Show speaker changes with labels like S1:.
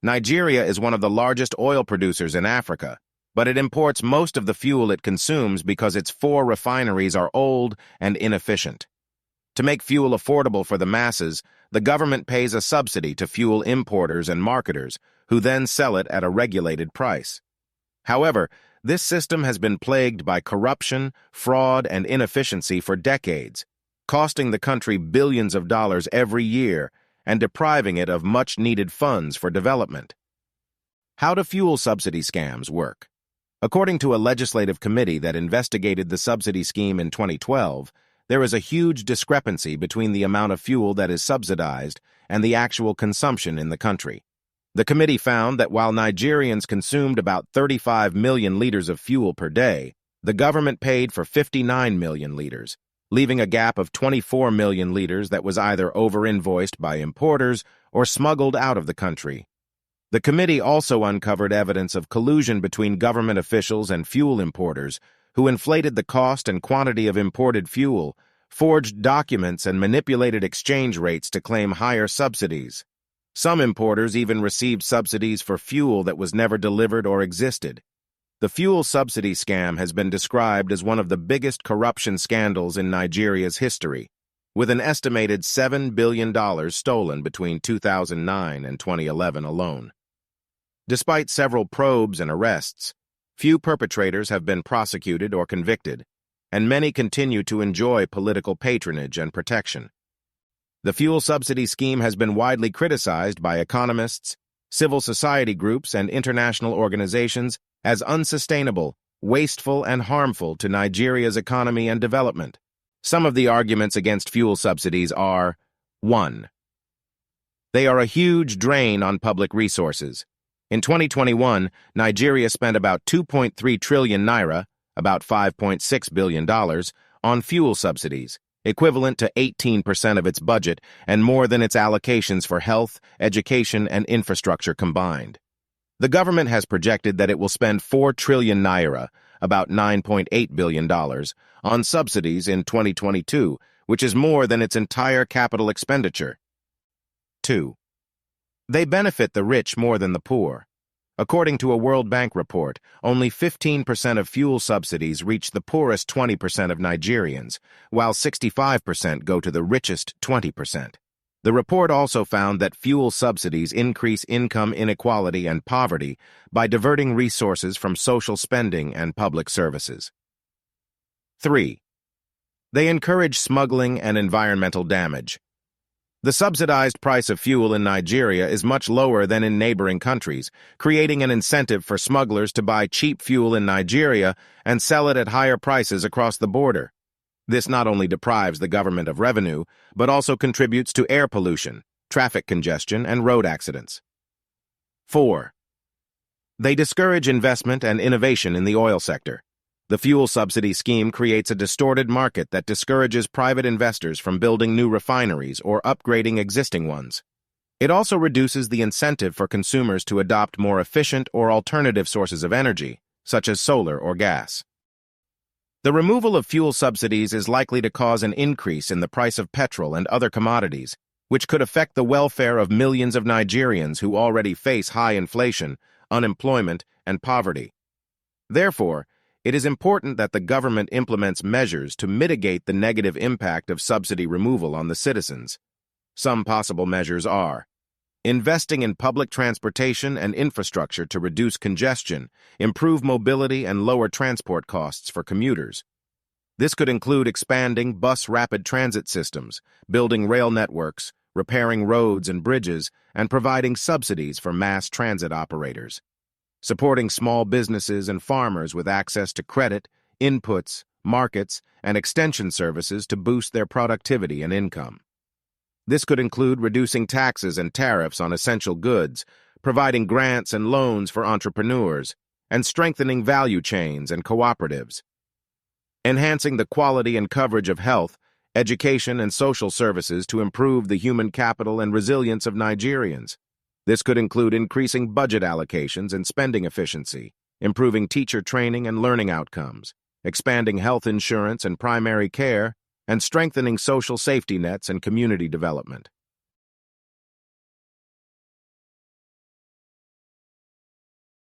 S1: Nigeria is one of the largest oil producers in Africa, but it imports most of the fuel it consumes because its 4 refineries are old and inefficient. To make fuel affordable for the masses, the government pays a subsidy to fuel importers and marketers, who then sell it at a regulated price. However, this system has been plagued by corruption, fraud, and inefficiency for decades, costing the country billions of dollars every year and depriving it of much-needed funds for development. How do fuel subsidy scams work? According to a legislative committee that investigated the subsidy scheme in 2012, there is a huge discrepancy between the amount of fuel that is subsidized and the actual consumption in the country. The committee found that while Nigerians consumed about 35 million liters of fuel per day, the government paid for 59 million liters, leaving a gap of 24 million liters that was either over-invoiced by importers or smuggled out of the country. The committee also uncovered evidence of collusion between government officials and fuel importers, who inflated the cost and quantity of imported fuel, forged documents, and manipulated exchange rates to claim higher subsidies. Some importers even received subsidies for fuel that was never delivered or existed. The fuel subsidy scam has been described as one of the biggest corruption scandals in Nigeria's history, with an estimated $7 billion stolen between 2009 and 2011 alone. Despite several probes and arrests, few perpetrators have been prosecuted or convicted, and many continue to enjoy political patronage and protection. The fuel subsidy scheme has been widely criticized by economists, civil society groups, and international organizations as unsustainable, wasteful, and harmful to Nigeria's economy and development. Some of the arguments against fuel subsidies are: 1. They are a huge drain on public resources. In 2021, Nigeria spent about 2.3 trillion naira, about $5.6 billion, on fuel subsidies, equivalent to 18% of its budget and more than its allocations for health, education, and infrastructure combined. The government has projected that it will spend 4 trillion naira, about $9.8 billion, on subsidies in 2022, which is more than its entire capital expenditure. 2. They benefit the rich more than the poor. According to a World Bank report, only 15% of fuel subsidies reach the poorest 20% of Nigerians, while 65% go to the richest 20%. The report also found that fuel subsidies increase income inequality and poverty by diverting resources from social spending and public services. 3. They encourage smuggling and environmental damage. The subsidized price of fuel in Nigeria is much lower than in neighboring countries, creating an incentive for smugglers to buy cheap fuel in Nigeria and sell it at higher prices across the border. This not only deprives the government of revenue, but also contributes to air pollution, traffic congestion, and road accidents. 4. They discourage investment and innovation in the oil sector. The fuel subsidy scheme creates a distorted market that discourages private investors from building new refineries or upgrading existing ones. It also reduces the incentive for consumers to adopt more efficient or alternative sources of energy, such as solar or gas. The removal of fuel subsidies is likely to cause an increase in the price of petrol and other commodities, which could affect the welfare of millions of Nigerians who already face high inflation, unemployment, and poverty. Therefore, it is important that the government implements measures to mitigate the negative impact of subsidy removal on the citizens. Some possible measures are: investing in public transportation and infrastructure to reduce congestion, improve mobility, and lower transport costs for commuters. This could include expanding bus rapid transit systems, building rail networks, repairing roads and bridges, and providing subsidies for mass transit operators. Supporting small businesses and farmers with access to credit, inputs, markets, and extension services to boost their productivity and income. This could include reducing taxes and tariffs on essential goods, providing grants and loans for entrepreneurs, and strengthening value chains and cooperatives. Enhancing the quality and coverage of health, education, and social services to improve the human capital and resilience of Nigerians. This could include increasing budget allocations and spending efficiency, improving teacher training and learning outcomes, expanding health insurance and primary care, and strengthening social safety nets and community development.